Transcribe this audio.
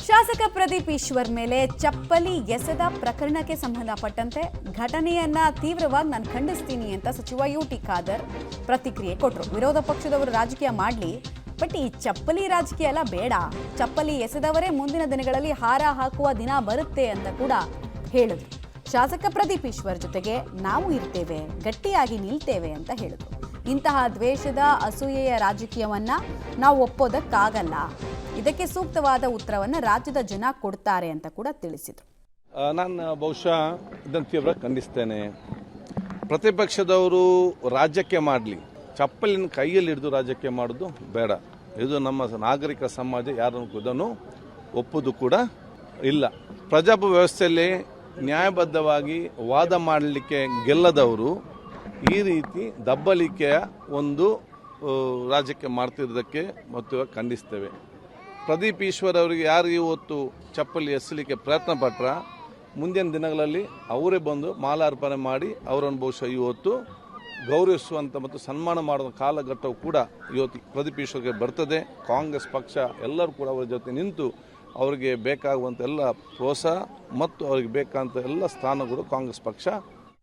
ಶಾಸಕ ಪ್ರದೀಪ್ ಈಶ್ವರ್ ಮೇಲೆ ಚಪ್ಪಲಿ ಎಸೆದ ಪ್ರಕರಣಕ್ಕೆ ಸಂಬಂಧಪಟ್ಟಂತೆ ಘಟನೆಯನ್ನ ತೀವ್ರವಾಗಿ ನಾನು ಖಂಡಿಸ್ತೀನಿ ಅಂತ ಸಚಿವ ಯುಟಿ ಖಾದರ್ ಪ್ರತಿಕ್ರಿಯೆ ಕೊಟ್ಟರು. ವಿರೋಧ ಪಕ್ಷದವರು ರಾಜಕೀಯ ಮಾಡಲಿ, ಬಟ್ ಈ ಚಪ್ಪಲಿ ರಾಜಕೀಯ ಎಲ್ಲ ಬೇಡ, ಚಪ್ಪಲಿ ಎಸೆದವರೇ ಮುಂದಿನ ದಿನಗಳಲ್ಲಿ ಹಾರ ಹಾಕುವ ದಿನ ಬರುತ್ತೆ ಅಂತ ಕೂಡ ಹೇಳಿದ್ರು. ಶಾಸಕ ಪ್ರದೀಪ್ ಈಶ್ವರ್ ಜೊತೆಗೆ ನಾವು ಇರ್ತೇವೆ, ಗಟ್ಟಿಯಾಗಿ ನಿಲ್ತೇವೆ ಅಂತ ಹೇಳಿದ್ರು. ಇಂತಹ ದ್ವೇಷದ ಅಸೂಯೆಯ ರಾಜಕೀಯವನ್ನ ನಾವು ಒಪ್ಪೋದಕ್ಕಾಗಲ್ಲ, ಇದಕ್ಕೆ ಸೂಕ್ತವಾದ ಉತ್ತರವನ್ನು ರಾಜ್ಯದ ಜನ ಕೊಡ್ತಾರೆ ಅಂತ ಕೂಡ ತಿಳಿಸಿದರು. ನಾನು ಬಹುಶಃ ಇದನ್ನು ತೀವ್ರ ಖಂಡಿಸ್ತೇನೆ. ಪ್ರತಿಪಕ್ಷದವರು ರಾಜ್ಯಕ್ಕೆ ಮಾಡಲಿ, ಚಪ್ಪಲಿನ ಕೈಯಲ್ಲಿ ಹಿಡಿದು ರಾಜ್ಯಕ್ಕೆ ಮಾಡೋದು ಬೇಡ. ಇದು ನಮ್ಮ ನಾಗರಿಕ ಸಮಾಜ ಯಾರನ್ನು ಇದನ್ನು ಒಪ್ಪುದು ಕೂಡ ಇಲ್ಲ. ಪ್ರಜಾಪ್ರಭುತ್ವ ವ್ಯವಸ್ಥೆಯಲ್ಲಿ ನ್ಯಾಯಬದ್ಧವಾಗಿ ವಾದ ಮಾಡಲಿಕ್ಕೆ ಗೆಲ್ಲದವರು ಈ ರೀತಿ ದಬ್ಬಲಿಕೆಯ ಒಂದು ರಾಜ್ಯಕ್ಕೆ ಮಾಡ್ತಿರೋದಕ್ಕೆ ಮತ್ತು ಖಂಡಿಸ್ತೇವೆ. ಪ್ರದೀಪ್ ಈಶ್ವರ್ ಅವರಿಗೆ ಯಾರು ಇವತ್ತು ಚಪ್ಪಲಿ ಎಸಲಿಕ್ಕೆ ಪ್ರಯತ್ನ ಪಟ್ರ, ಮುಂದಿನ ದಿನಗಳಲ್ಲಿ ಅವರೇ ಬಂದು ಮಾಲಾರ್ಪಣೆ ಮಾಡಿ ಅವರನ್ನು ಬಹುಶಃ ಇವತ್ತು ಗೌರವಿಸುವಂಥ ಮತ್ತು ಸನ್ಮಾನ ಮಾಡುವ ಕಾಲಘಟ್ಟವು ಕೂಡ ಇವತ್ತು ಪ್ರದೀಪ್ ಈಶ್ವರ್ಗೆ ಬರ್ತದೆ. ಕಾಂಗ್ರೆಸ್ ಪಕ್ಷ ಎಲ್ಲರೂ ಕೂಡ ಅವರ ಜೊತೆ ನಿಂತು ಅವರಿಗೆ ಬೇಕಾಗುವಂಥ ಎಲ್ಲ ಪ್ರೋತ್ಸಾಹ ಮತ್ತು ಅವರಿಗೆ ಬೇಕಾದಂಥ ಎಲ್ಲ ಸ್ಥಾನಗಳು ಕಾಂಗ್ರೆಸ್ ಪಕ್ಷ